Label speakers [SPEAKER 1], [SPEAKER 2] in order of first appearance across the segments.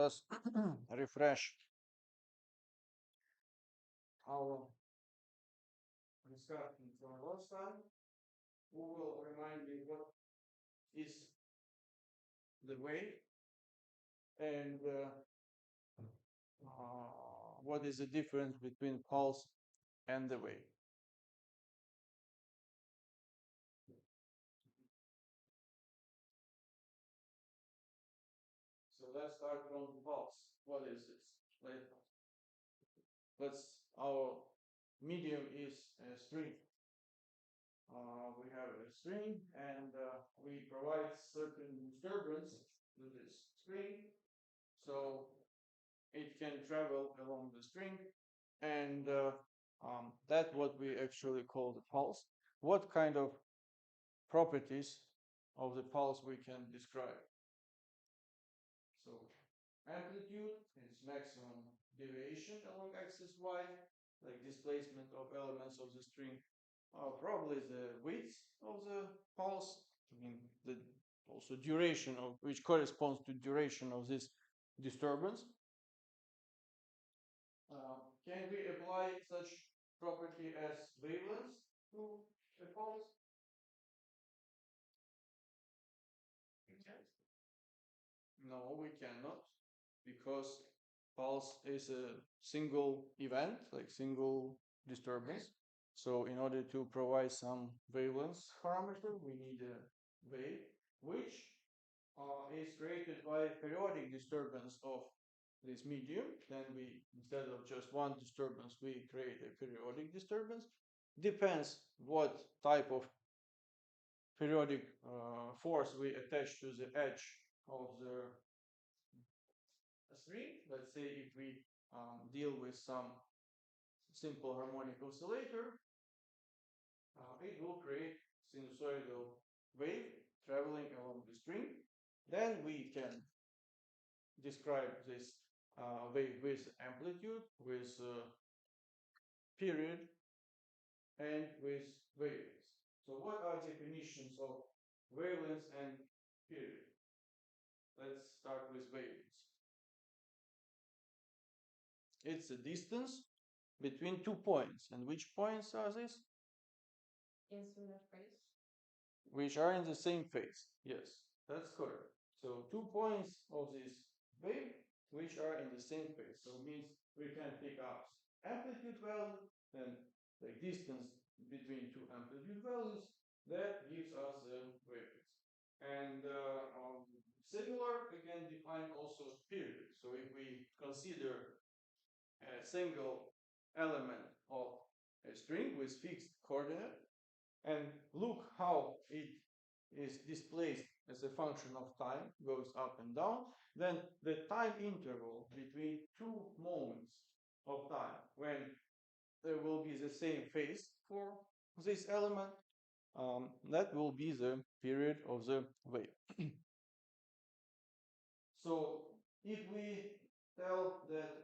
[SPEAKER 1] us refresh our discussion from last time. Who will remind me what is the wave and what is the difference between pulse and the wave? So let's start from the pulse. What is this? Our medium is a string. We have a string and we provide certain disturbance to this string. So it can travel along the string and that's what we actually call the pulse. What kind of properties of the pulse we can describe? So amplitude is maximum deviation along axis y, like displacement of elements of the string. Probably the width of the pulse, I mean the also duration of which corresponds to duration of this disturbance. Can we apply such property as wavelength to a pulse? No, we cannot, because pulse is a single event, like single disturbance. So in order to provide some wavelength parameter, we need a wave, which is created by periodic disturbance of this medium. Then we, instead of just one disturbance, we create a periodic disturbance. Depends what type of periodic force we attach to the edge of the string. Let's say if we deal with some simple harmonic oscillator, it will create sinusoidal wave traveling along the string. Then we can describe this wave with amplitude, with period, and with wavelength. So what are definitions of wavelength and period? Let's start with wavelength. It's a distance between 2 points. And which points are these?
[SPEAKER 2] Insular phase.
[SPEAKER 1] Which are in the same phase. Yes, that's correct. So 2 points of this wave which are in the same phase. So it means we can pick up amplitude value and the distance between two amplitude values. That gives us the wavelength. And similar, we can define also period. So if we consider a single element of a string with fixed coordinate and look how it is displaced as a function of time, goes up and down, then the time interval between two moments of time when there will be the same phase for this element, that will be the period of the wave. So if we tell that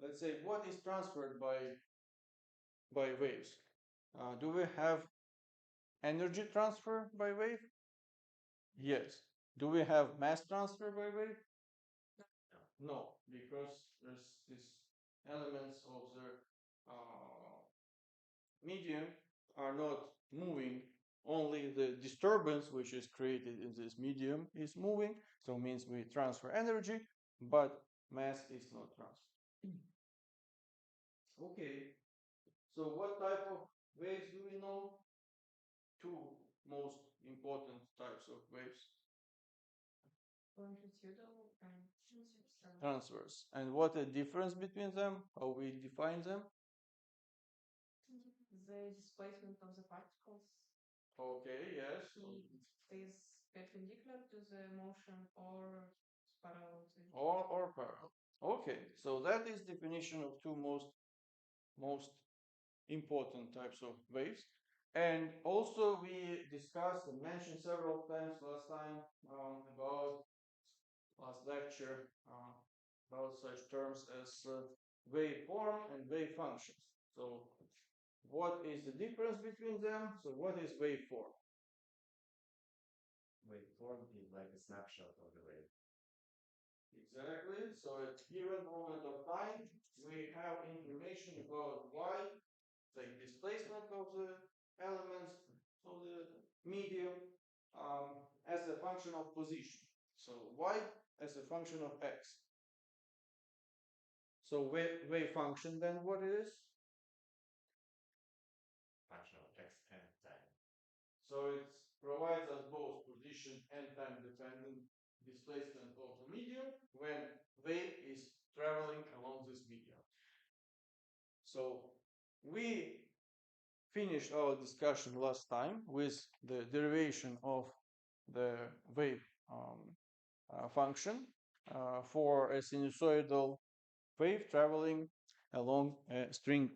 [SPEAKER 1] let's say what is transferred by waves, do we have energy transfer by wave? Yes. Do we have mass transfer by wave? No, because there's these elements of the medium are not moving. Only the disturbance which is created in this medium is moving. So it means we transfer energy, but mass is not transferred. Okay. So what type of waves do we know? Two most important types of waves.
[SPEAKER 2] Longitudinal and
[SPEAKER 1] Transverse. And what the difference between them? How we define them?
[SPEAKER 2] the displacement of the particles.
[SPEAKER 1] Okay, yes.
[SPEAKER 2] Is perpendicular to the motion or parallel to it.
[SPEAKER 1] Or parallel. Okay, so that is definition of two most important types of waves. And also we discussed and mentioned several times last time about last lecture about such terms as waveform and wave functions. So what is the difference between them? So what is waveform? waveform is like a snapshot of the wave. Exactly. So at given moment of time, we have information about y, like displacement of the elements of the medium, as a function of position. So y as a function of x. So wave function then what it is? Function of x and time. So it provides us both position and time dependent displacement of the medium when wave is traveling along this medium. So we finished our discussion last time with the derivation of the wave function for a sinusoidal wave traveling along a string.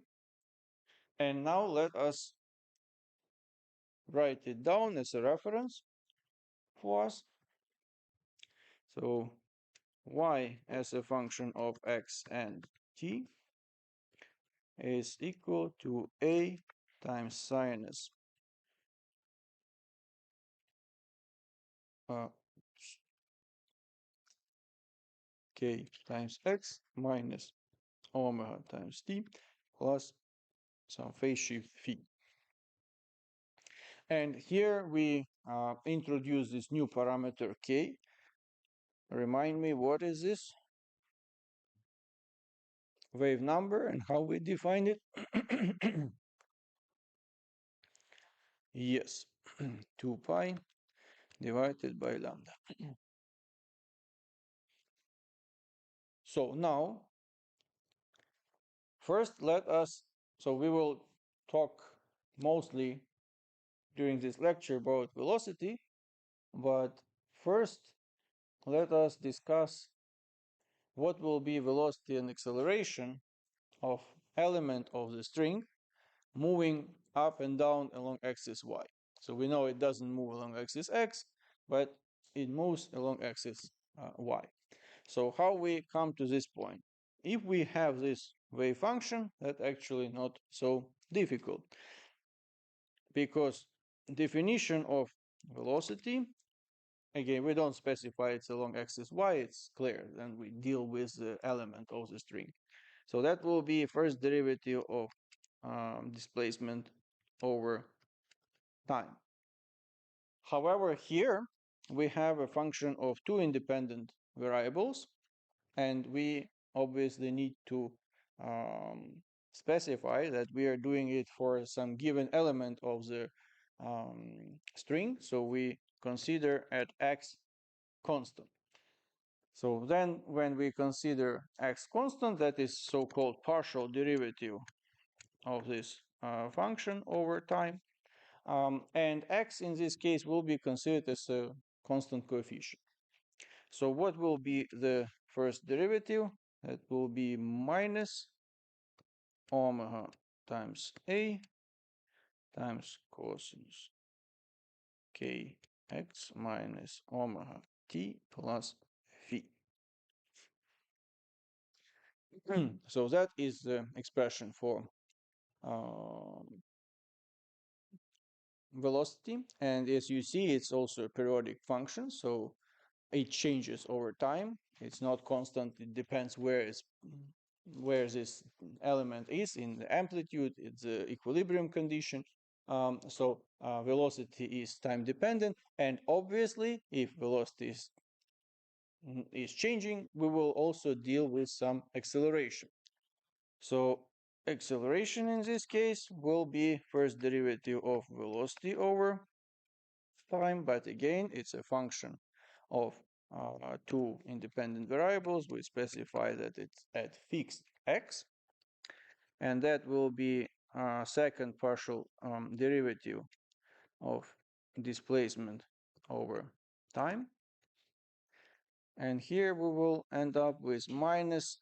[SPEAKER 1] And now let us write it down as a reference for us. So y as a function of x and t is equal to a times sinus uh, k times x minus omega times t plus some phase shift phi. And here we introduce this new parameter k. Remind me, what is this? Wave number and how we define it? Yes, 2 pi divided by lambda. So now, first so we will talk mostly during this lecture about velocity, but first let us discuss what will be velocity and acceleration of element of the string moving up and down along axis y. So we know it doesn't move along axis x, but it moves along axis y. So how we come to this point? If we have this wave function, that's actually not so difficult, because definition of velocity, again, we don't specify it's along axis y, it's clear, then we deal with the element of the string. So that will be first derivative of displacement over time. However, here we have a function of two independent variables, and we obviously need to specify that we are doing it for some given element of the string. So we consider at x constant. So then when we consider x constant, that is so-called partial derivative of this function over time. And x in this case will be considered as a constant coefficient. So what will be the first derivative? That will be minus omega times a times cosinus kx minus omega t plus phi. So that is the expression for velocity. And as you see, it's also a periodic function. So it changes over time. It's not constant. It depends where this element is in the amplitude. It's the equilibrium condition. So velocity is time dependent, and obviously, if velocity is changing, we will also deal with some acceleration. So acceleration in this case will be first derivative of velocity over time, but again, it's a function of two independent variables. We specify that it's at fixed x, and that will be second partial derivative of displacement over time. And here we will end up with minus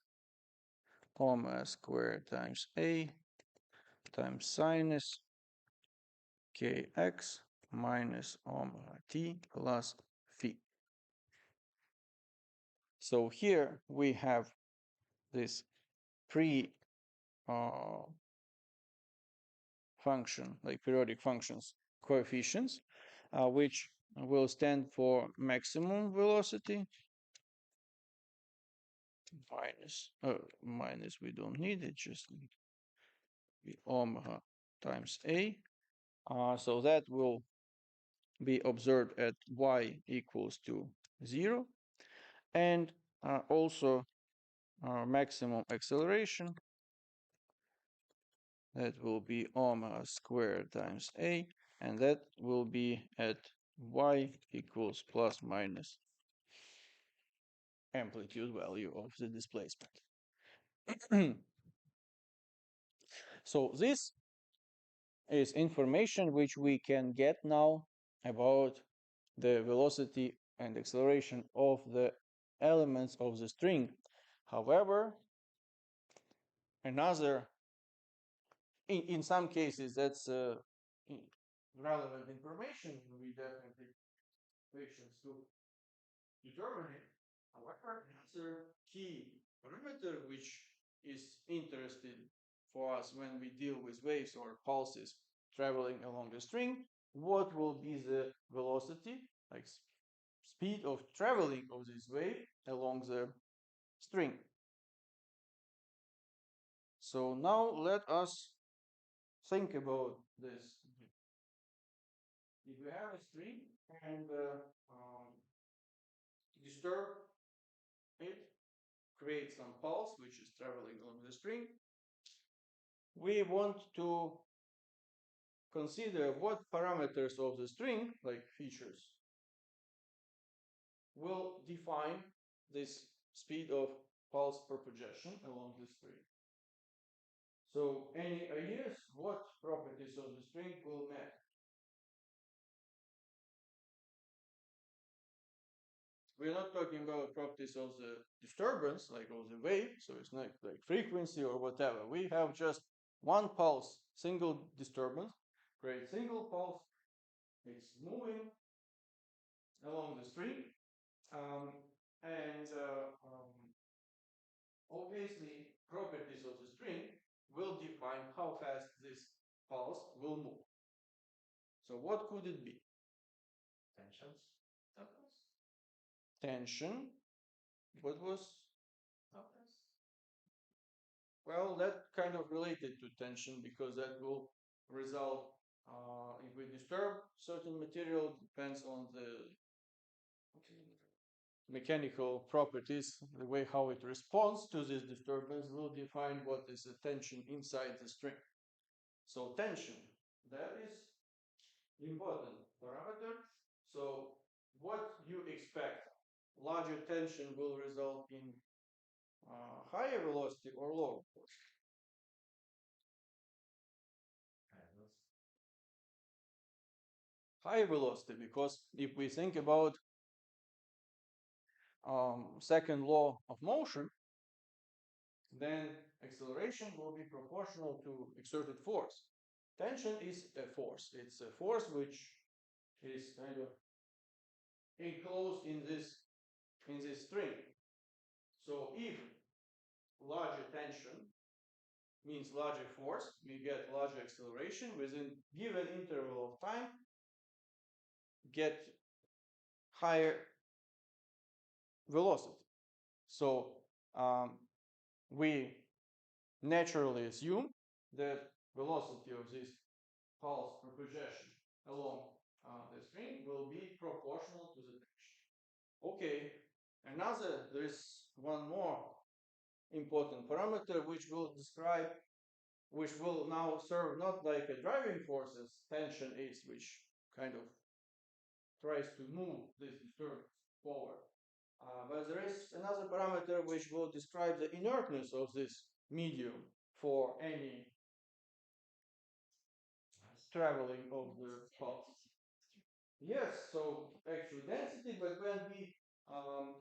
[SPEAKER 1] omega squared times a times sinus kx minus omega t plus phi. So here we have this pre function, like periodic functions, coefficients, which will stand for maximum velocity minus we don't need it, just be omega times a. So that will be observed at y equals to 0. And also maximum acceleration, that will be omega squared times a, and that will be at y equals plus minus amplitude value of the displacement. So this is information which we can get now about the velocity and acceleration of the elements of the string. However, another, in some cases, that's relevant information. We definitely patients to determine it. However, another key parameter which is interested for us when we deal with waves or pulses traveling along the string, what will be the velocity, like speed of traveling of this wave along the string. So now let us think about this. If we have a string and disturb it, create some pulse which is traveling along the string, we want to consider what parameters of the string, like features, will define this speed of pulse propagation along the string. So any ideas what properties of the string will matter? We're not talking about properties of the disturbance, like of the wave, so it's not like frequency or whatever. We have just one pulse, single disturbance, create single pulse, it's moving along the string, um, and obviously properties of the string will define how fast this pulse will move. So what could it be?
[SPEAKER 2] Tensions. Toughness.
[SPEAKER 1] Tension. What was?
[SPEAKER 2] Toughness.
[SPEAKER 1] Well, that kind of related to tension because that will result, if we disturb certain material, depends on the mechanical properties, the way how it responds to this disturbance will define what is the tension inside the string. So tension, that is important parameter. So what you expect, larger tension will result in higher velocity or lower velocity? Higher velocity, because if we think about second law of motion, then acceleration will be proportional to exerted force. Tension is a force. It's a force which is kind of enclosed in this string. So if larger tension means larger force, we get larger acceleration within given interval of time, get higher velocity. So we naturally assume that velocity of this pulse propagation along the string will be proportional to the tension. Okay, there is one more important parameter which will now serve not like a driving force as tension is, which kind of tries to move this disturbance forward. But there is another parameter which will describe the inertness of this medium for any traveling of the pulse. Yes, so actual density, but when we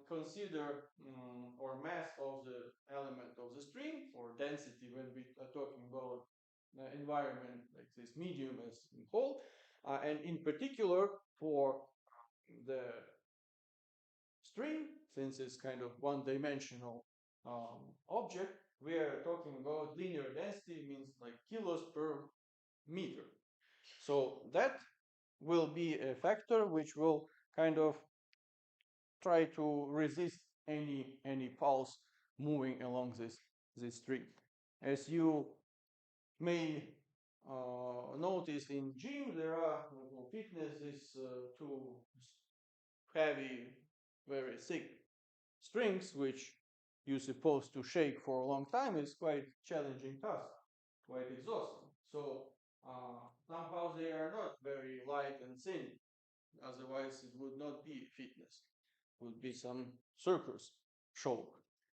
[SPEAKER 1] consider or mass of the element of the string, or density when we are talking about environment like this medium as a whole, and in particular for the string, since it's kind of one-dimensional object, we are talking about linear density, means like kilos per meter. So that will be a factor which will kind of try to resist any pulse moving along this string. As you may notice in gym, there are fitness is too heavy, very thick strings, which you're supposed to shake for a long time, is quite challenging task, quite exhausting. So somehow they are not very light and thin. Otherwise, it would not be fitness. It would be some circus show.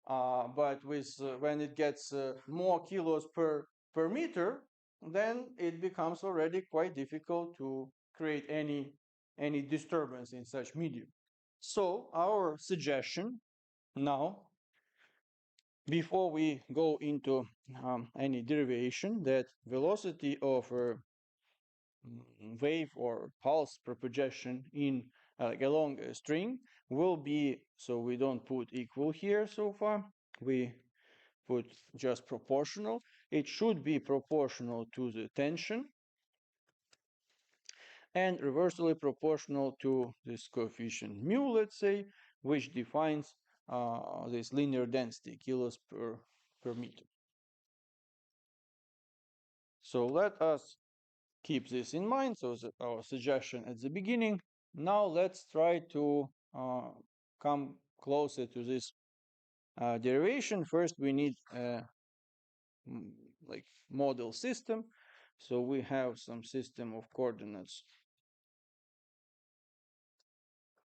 [SPEAKER 1] But with when it gets more kilos per meter, then it becomes already quite difficult to create any disturbance in such medium. So our suggestion now, before we go into any derivation, that velocity of a wave or pulse propagation in along a string will be, so we don't put equal here so far, we put just proportional. It should be proportional to the tension and reversely proportional to this coefficient mu, let's say, which defines this linear density, kilos per meter. So let us keep this in mind. So our suggestion at the beginning. Now let's try to come closer to this derivation. First, we need a like model system. So we have some system of coordinates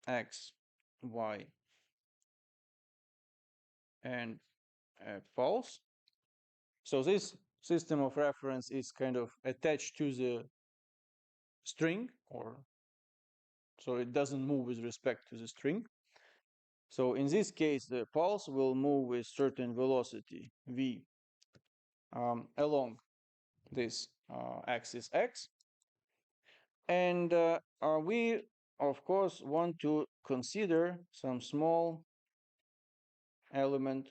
[SPEAKER 1] x, y, and a pulse. So this system of reference is kind of attached to the string, or so it doesn't move with respect to the string. So in this case, the pulse will move with certain velocity v along this axis x. And we, of course, want to consider some small element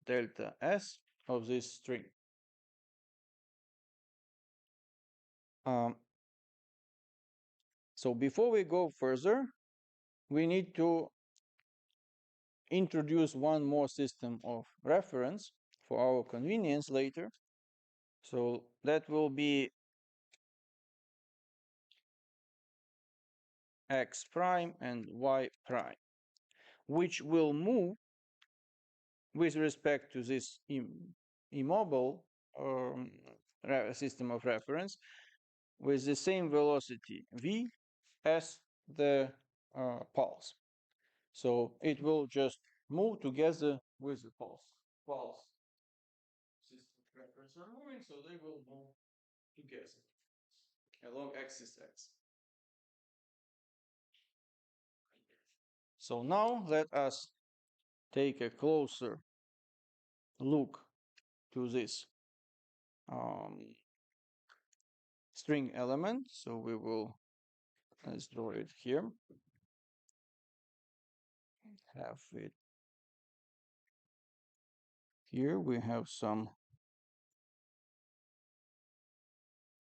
[SPEAKER 1] delta s of this string. So before we go further, we need to introduce one more system of reference for our convenience later. So that will be x prime and y prime, which will move with respect to this immobile system of reference with the same velocity v as the pulse. So it will just move together with the pulse. Pulse system of reference are moving, so they will move together along axis x. So now let us take a closer look to this string element. So we will, let's draw it here, have it here. We have some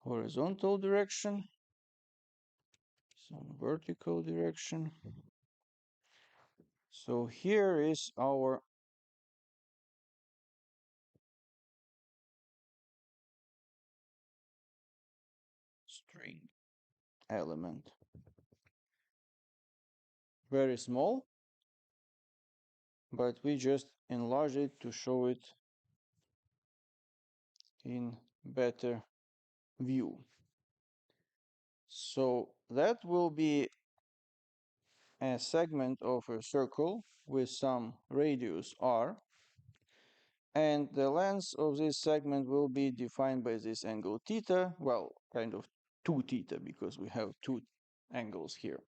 [SPEAKER 1] horizontal direction, some vertical direction. So here is our string element. Very small, but we just enlarge it to show it in better view. So that will be a segment of a circle with some radius r, and the length of this segment will be defined by this angle theta, well, kind of 2 theta, because we have two angles here.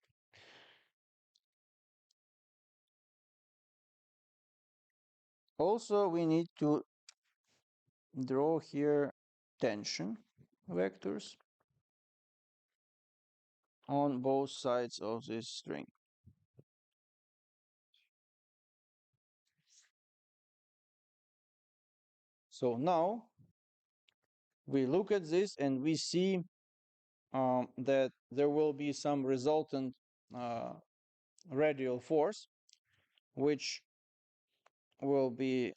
[SPEAKER 1] Also, we need to draw here tension vectors on both sides of this string. So now we look at this and we see that there will be some resultant radial force which will be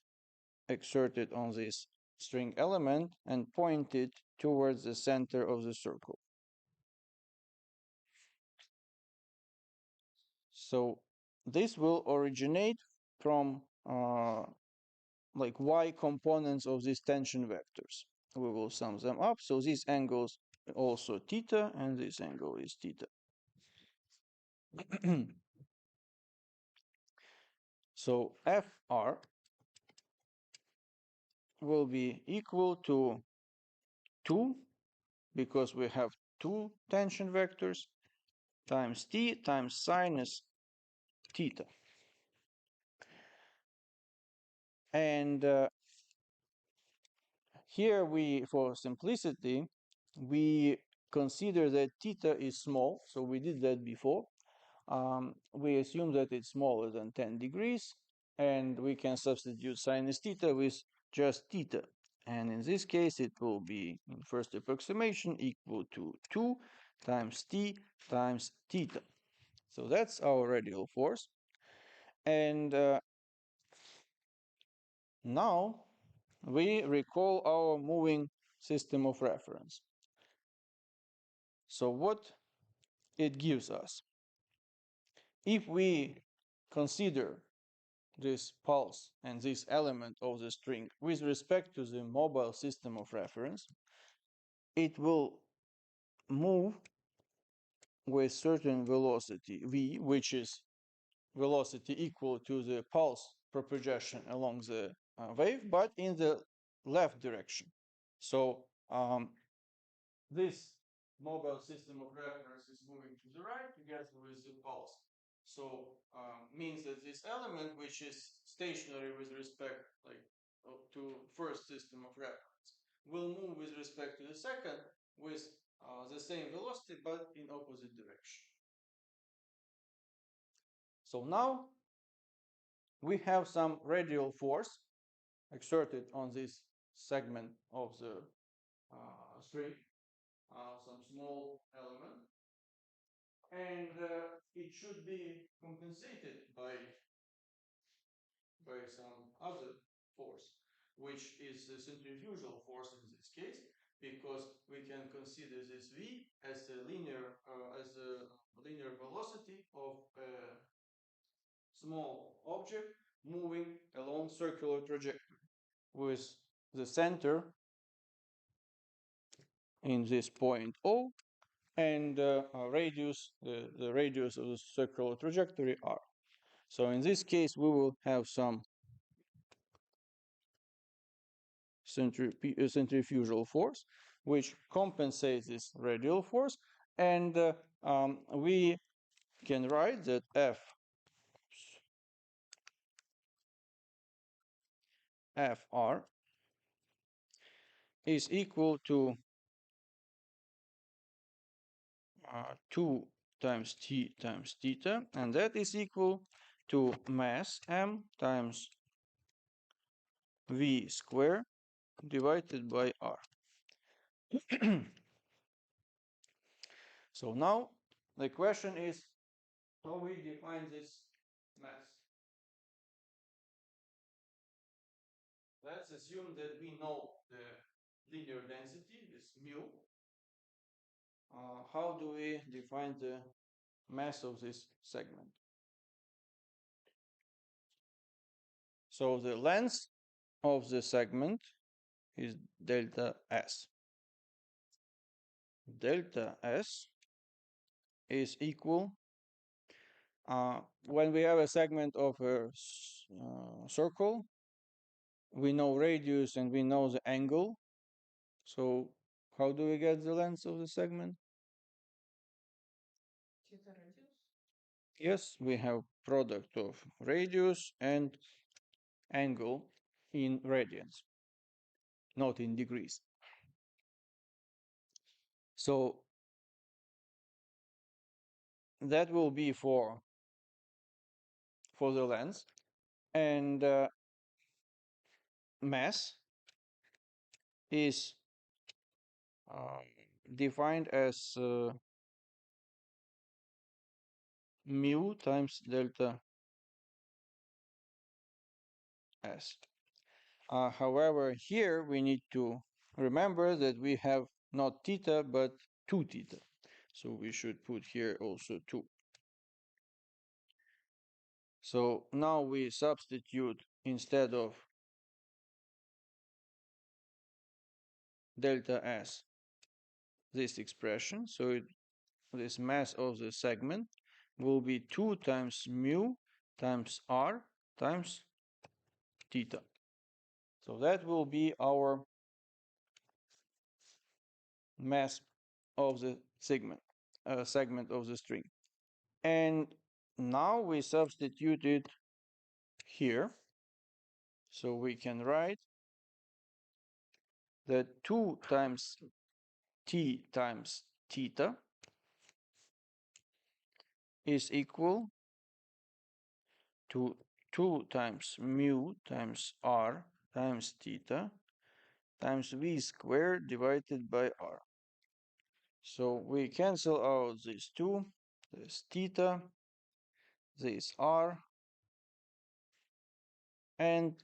[SPEAKER 1] exerted on this string element and pointed towards the center of the circle. So this will originate from like y components of these tension vectors. We will sum them up. So this angle is also theta, and this angle is theta. So Fr will be equal to 2, because we have two tension vectors, times t times sinus theta. And here we, for simplicity, we consider that theta is small. So we did that before. We assume that it's smaller than 10 degrees, and we can substitute sinus theta with just theta. And in this case, it will be, in first approximation, equal to 2 times t times theta. So that's our radial force. And now we recall our moving system of reference. So what it gives us? If we consider this pulse and this element of the string with respect to the mobile system of reference, it will move with certain velocity v, which is velocity equal to the pulse propagation along the wave, but in the left direction. So this mobile system of reference is moving to the right together with the pulse. So means that this element, which is stationary with respect to first system of reference, will move with respect to the second with the same velocity but in opposite direction. So now we have some radial force exerted on this segment of the string, some small element, and it should be compensated by some other force, which is the centrifugal force in this case, because we can consider this v as a linear velocity of a small object moving along circular trajectory with the center in this point O and radius, the radius of the circular trajectory r. So in this case, we will have some centrifugal force, which compensates this radial force, and we can write that Fr is equal to 2 times t times theta, and that is equal to mass m times v squared divided by r. So now the question is how we define this mass. Let's assume that we know the linear density, this mu. How do we define the mass of this segment? So the length of the segment is delta s. Delta s is equal, when we have a segment of a circle, we know radius and we know the angle. So how do we get the length of the segment?
[SPEAKER 2] Theta radius?
[SPEAKER 1] Yes, we have product of radius and angle in radians, not in degrees. So that will be for the length, and mass is defined as mu times delta s. However, here we need to remember that we have not theta but 2 theta. So we should put here also 2. So now we substitute instead of delta s this expression. So this mass of the segment will be 2 times mu times r times theta. So that will be our mass of the segment of the string. And now we substitute it here. So we can write that 2 times t times theta is equal to 2 times mu times r times theta times v squared divided by r. So we cancel out these two, this theta, this r, and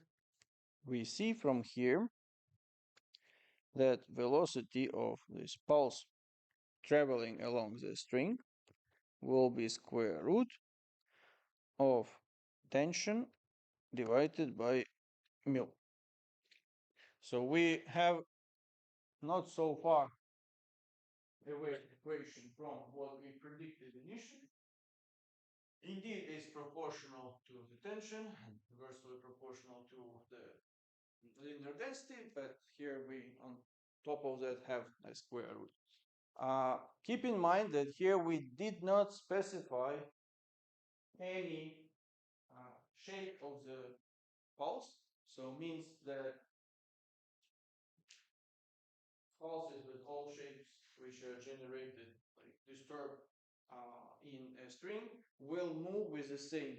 [SPEAKER 1] we see from here that velocity of this pulse traveling along the string will be square root of tension divided by mu. So we have not so far a wave equation from what we predicted initially. Indeed, it's proportional to the tension and inversely proportional to the linear density, but here we, on top of that, have a square root. Keep in mind that here we did not specify any shape of the pulse, so means that pulses with all shapes which are generated, like disturbed in a string, will move with the same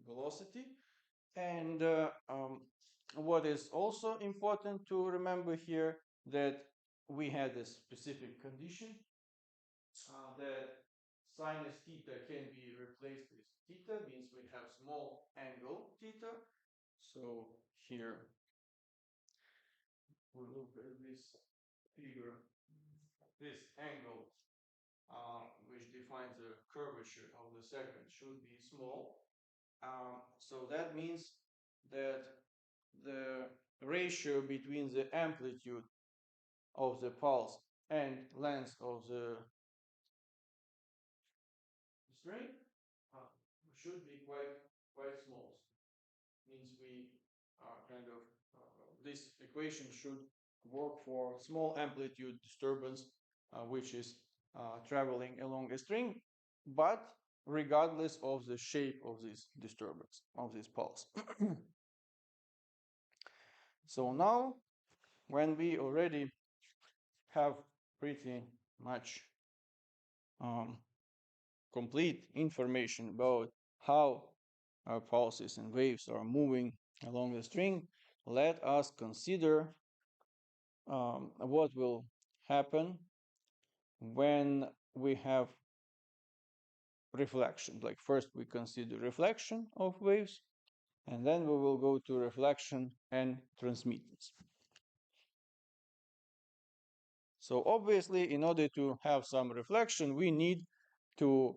[SPEAKER 1] velocity. And what is also important to remember here, that we had a specific condition that sinus theta can be replaced with theta, means we have small angle theta. So here we look at this figure, this angle which defines the curvature of the segment should be small. So that means that the ratio between the amplitude of the pulse and length of the string should be quite small. Means we are kind of this equation should work for small amplitude disturbance, which is traveling along a string, but regardless of the shape of this disturbance, of this pulse. So now, when we already have pretty much complete information about how our pulses and waves are moving along the string, let us consider what will happen when we have reflection. Like first we consider reflection of waves, and then we will go to reflection and transmittance. So obviously, in order to have some reflection, we need to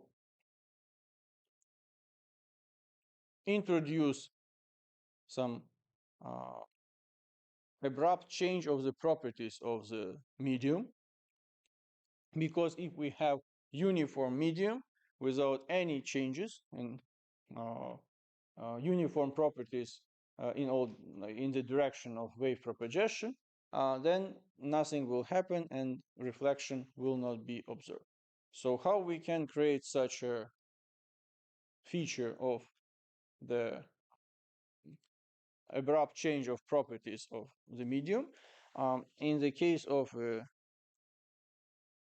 [SPEAKER 1] introduce some abrupt change of the properties of the medium, because if we have uniform medium without any changes in uniform properties in the direction of wave propagation, then nothing will happen and reflection will not be observed. So how we can create such a feature of the abrupt change of properties of the medium? In the case of a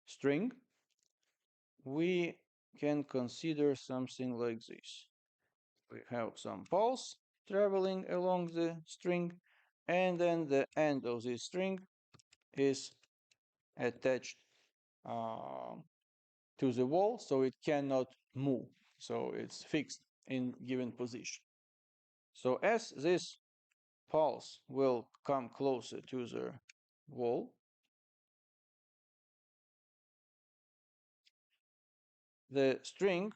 [SPEAKER 1] string, we can consider something like this. We have some pulse traveling along the string, and then the end of this string is attached uh, to the wall, so it cannot move. So it's fixed in given position. So as this pulse will come closer to the wall, the string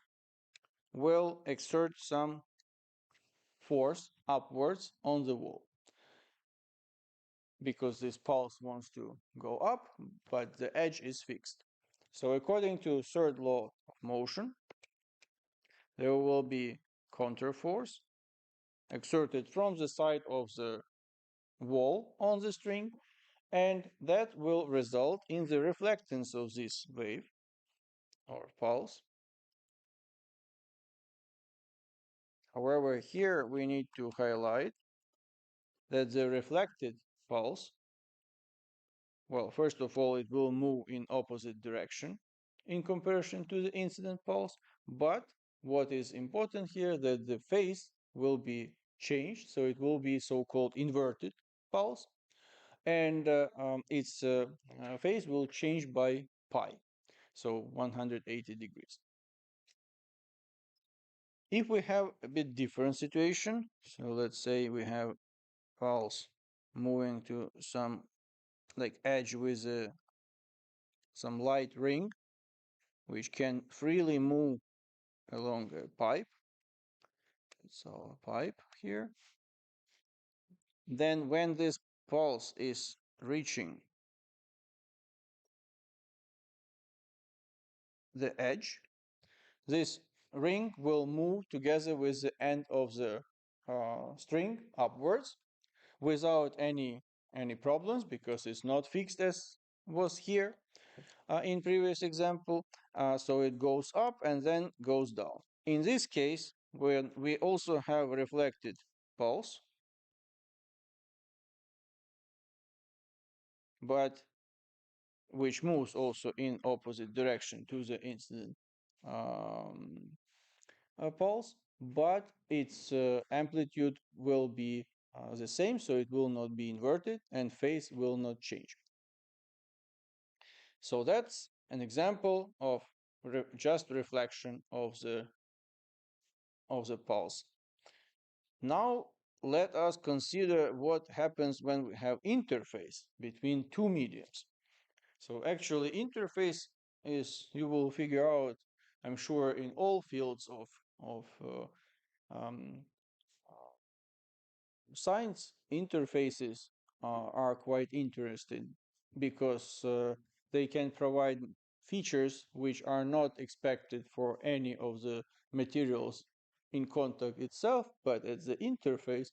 [SPEAKER 1] will exert some force upwards on the wall because this pulse wants to go up, but the edge is fixed. So according to third law of motion, there will be counterforce exerted from the side of the wall on the string, and that will result in the reflectance of this wave or pulse. However, here we need to highlight that the reflected pulse, well, first of all, it will move in opposite direction in comparison to the incident pulse, but what is important here that the phase will be changed, so it will be so-called inverted pulse, and its phase will change by pi, so 180 degrees. If we have a bit different situation, so let's say we have pulse moving to some like edge with some light ring, which can freely move along a pipe. So a pipe here. Then when this pulse is reaching the edge, this ring will move together with the end of the string upwards without any problems because it's not fixed as was here in previous example. So it goes up and then goes down. In this case, when we also have reflected pulse, but which moves also in opposite direction to the incident um, pulse, but its amplitude will be the same, so it will not be inverted and phase will not change. So that's an example of just reflection of the pulse. Now let us consider what happens when we have interface between two mediums. So actually interface is, you will figure out, I'm sure, in all fields of um, science, interfaces are quite interesting because they can provide features which are not expected for any of the materials in contact itself, but at the interface,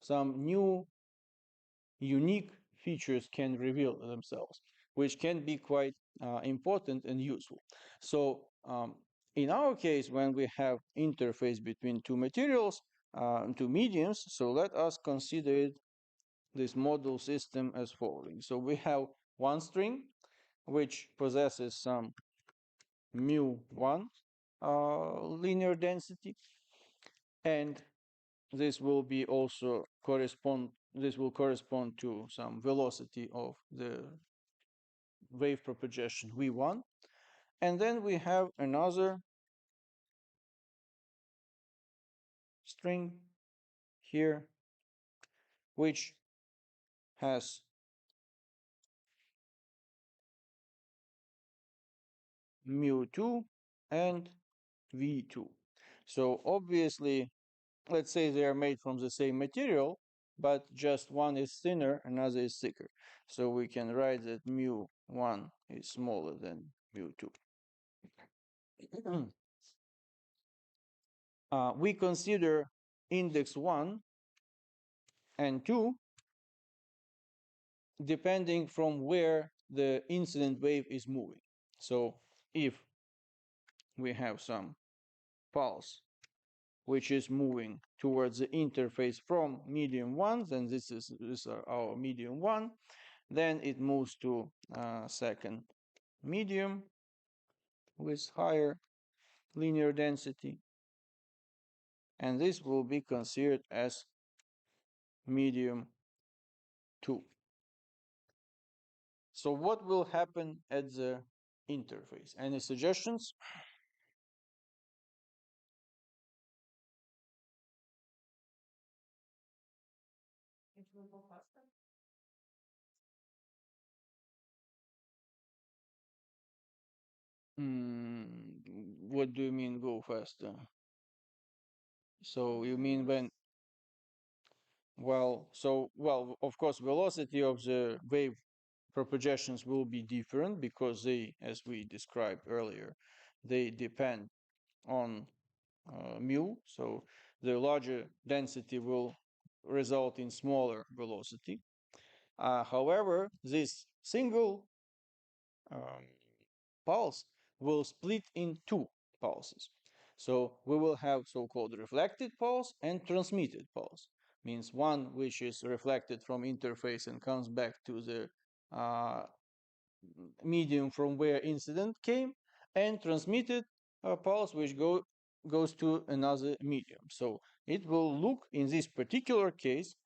[SPEAKER 1] some new unique features can reveal themselves, which can be quite important and useful. So in our case, when we have interface between two materials, two mediums, so let us consider this model system as following. So we have one string which possesses some mu1 linear density, and this will be also correspond this will correspond to some velocity of the wave propagation v1, and then we have another string here which has mu2 and v2. So obviously, let's say they are made from the same material, but just one is thinner, another is thicker. So we can write that mu1 is smaller than mu2. We consider index 1 and 2 depending from where the incident wave is moving. So if we have some pulse which is moving towards the interface from medium 1, then this is our medium 1, then it moves to second medium with higher linear density, and this will be considered as medium 2. So what will happen at the interface. Any suggestions?
[SPEAKER 2] It will go faster.
[SPEAKER 1] What do you mean go faster? So you mean when, well, of course, velocity of the wave propagations will be different because they, as we described earlier, they depend on mu. So the larger density will result in smaller velocity. However, this single um, pulse will split in two pulses. So we will have so-called reflected pulse and transmitted pulse. Means one which is reflected from interface and comes back to the medium from where incident came, and transmitted pulse which goes to another medium. So it will look, in this particular case,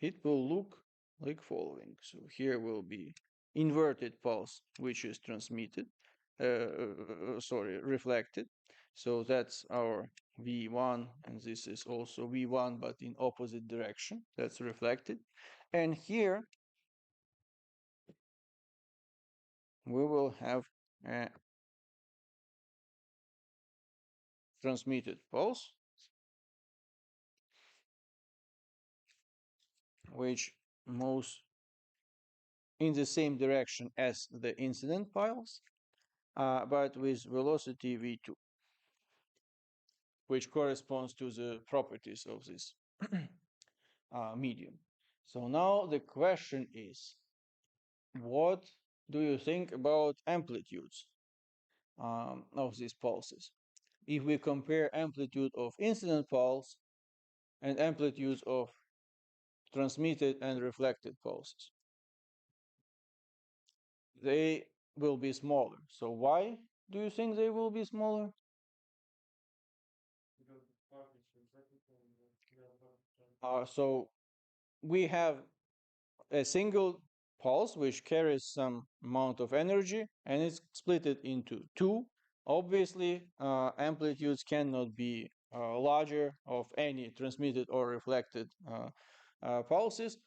[SPEAKER 1] it will look like following. So here will be inverted pulse, which is transmitted, sorry, reflected. So that's our V1, and this is also V1, but in opposite direction. That's reflected. And here we will have a transmitted pulse, which moves in the same direction as the incident pulse, but with velocity v2, which corresponds to the properties of this medium. So now the question is, what do you think about amplitudes of these pulses? If we compare amplitude of incident pulse and amplitudes of transmitted and reflected pulses, they will be smaller. So why do you think they will be smaller? So we have a single pulse which carries some amount of energy and it's split it into two. Obviously, amplitudes cannot be larger of any transmitted or reflected pulses.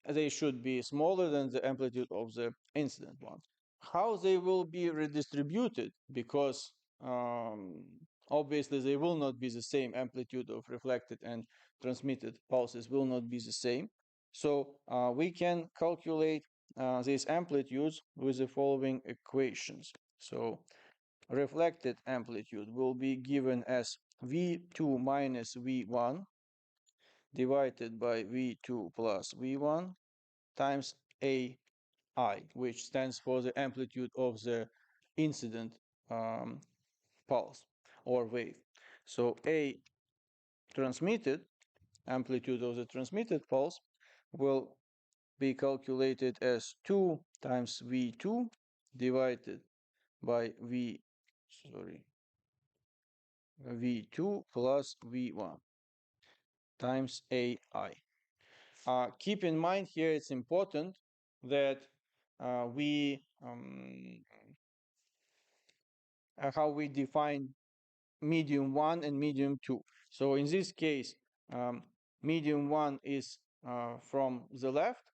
[SPEAKER 1] They should be smaller than the amplitude of the incident one. How they will be redistributed? Because obviously they will not be the same. Amplitude of reflected and transmitted pulses will not be the same. So we can calculate these amplitudes with the following equations. So reflected amplitude will be given as V2 minus V1 divided by V2 plus V1 times AI, which stands for the amplitude of the incident pulse or wave. So A transmitted, amplitude of the transmitted pulse, will be calculated as 2 times V2 divided by V2 plus V1 times AI. Keep in mind here it's important that we how we define medium 1 and medium 2. So in this case, medium 1 is from the left,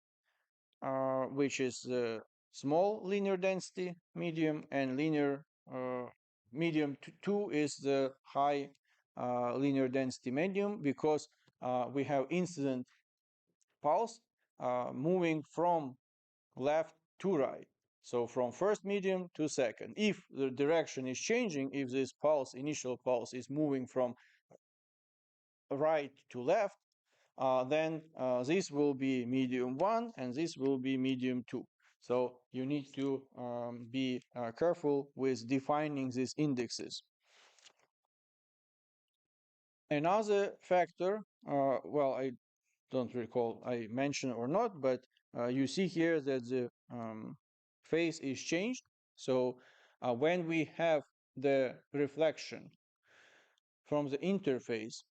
[SPEAKER 1] which is the small linear density medium, and medium 2 is the high linear density medium, because we have incident pulse moving from left to right. So from first medium to second. If the direction is changing, if this pulse, initial pulse, is moving from right to left, then this will be medium 1 and this will be medium 2. So you need to be careful with defining these indexes. Another factor, well, I don't recall I mentioned or not, but you see here that the phase is changed. So when we have the reflection from the interface,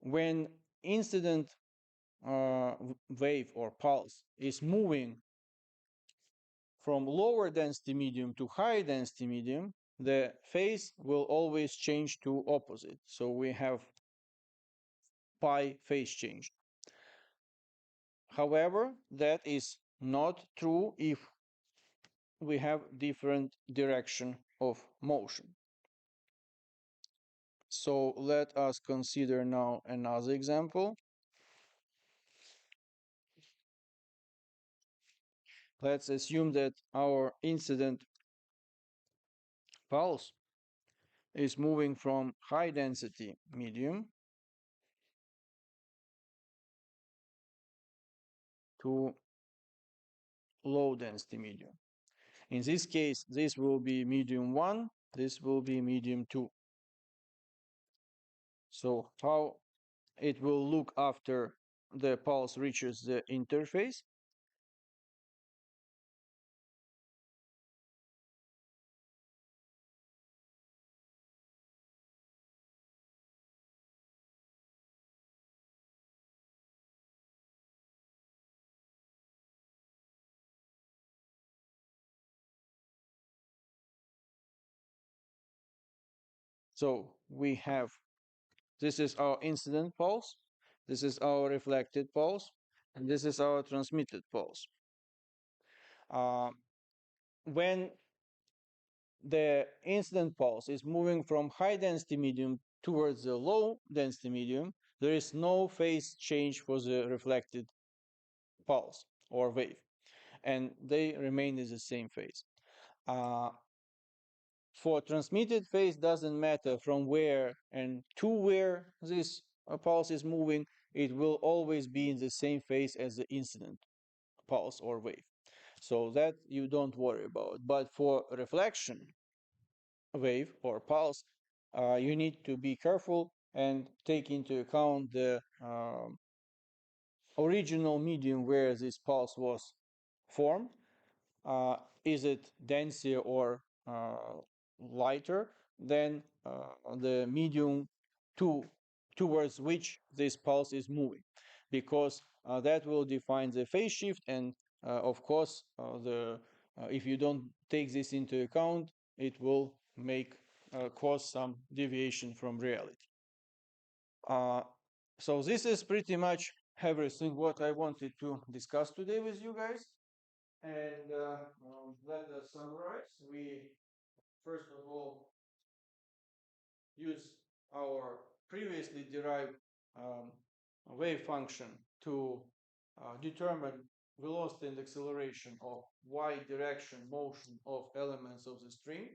[SPEAKER 1] when incident wave or pulse is moving from lower density medium to high density medium, the phase will always change to opposite. So we have pi phase change. However, that is not true if we have different direction of motion. So let us consider now another example. Let's assume that our incident pulse is moving from high density medium to low density medium. In this case, this will be medium 1, this will be medium 2. So how it will look after the pulse reaches the interface? So we have, this is our incident pulse, this is our reflected pulse, and this is our transmitted pulse. Uh, when the incident pulse is moving from high density medium towards the low density medium, there is no phase change for the reflected pulse or wave, and they remain in the same phase. For transmitted phase, doesn't matter from where and to where this pulse is moving, it will always be in the same phase as the incident pulse or wave. So that you don't worry about. But for reflection wave or pulse, you need to be careful and take into account the original medium where this pulse was formed. Is it denser or lighter than the medium towards which this pulse is moving? Because that will define the phase shift, and of course, if you don't take this into account, it will make cause some deviation from reality. Uh, so this is pretty much everything what I wanted to discuss today with you guys. And let us summarize. We first of all use our previously derived wave function to determine velocity and acceleration of y direction motion of elements of the string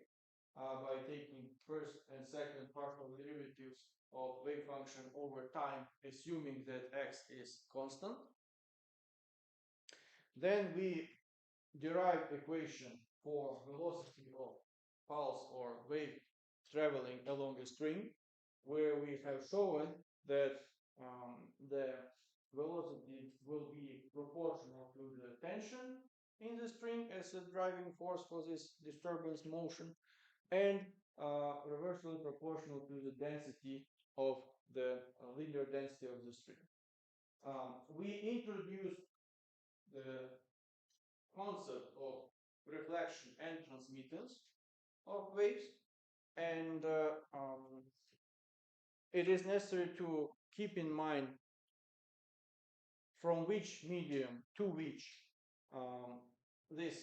[SPEAKER 1] by taking first and second partial derivatives of wave function over time, assuming that x is constant. Then we derive equation for velocity of pulse or wave traveling along a string, where we have shown that the velocity will be proportional to the tension in the string as a driving force for this disturbance motion, and reversely proportional to the density of the linear density of the string. We introduced the concept of reflection and transmittance of waves, and it is necessary to keep in mind from which medium to which this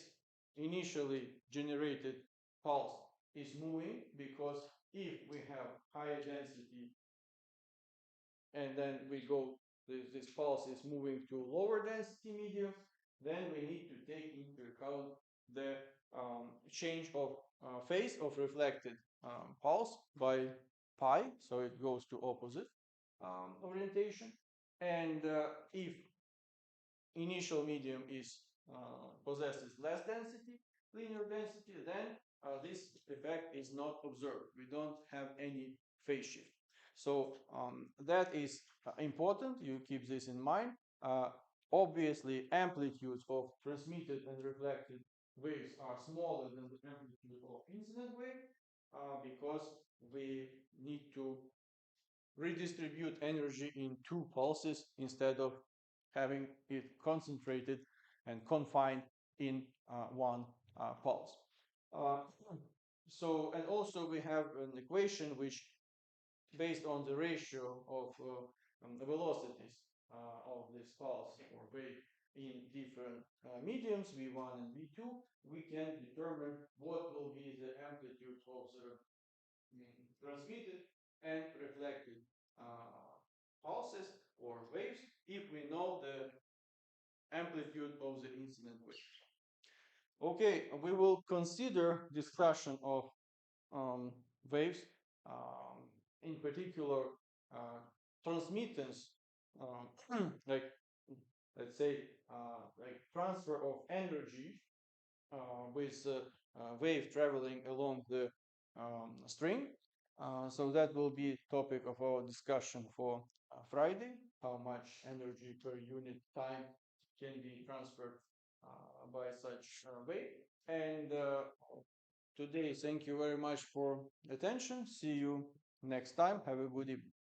[SPEAKER 1] initially generated pulse is moving, because if we have higher density and then we go, this pulse is moving to lower density medium, then we need to take into account the change of phase of reflected pulse by pi, so it goes to opposite orientation. And if initial medium is possesses less density, linear density, then this effect is not observed. We don't have any phase shift. So that is important. You keep this in mind. Obviously, amplitudes of transmitted and reflected waves are smaller than the amplitude of incident wave because we need to redistribute energy in two pulses instead of having it concentrated and confined in one pulse. Uh, so, and also we have an equation which, based on the ratio of the velocities of this pulse or wave in different mediums, V1 and V2, we can determine what will be the amplitude of the transmitted and reflected pulses or waves if we know the amplitude of the incident wave. Okay, we will consider discussion of um, waves, um, in particular transmittance, like let's say like transfer of energy with wave traveling along the string. So that will be topic of our discussion for Friday, how much energy per unit time can be transferred by such wave. And today, thank you very much for attention. See you next time. Have a good evening.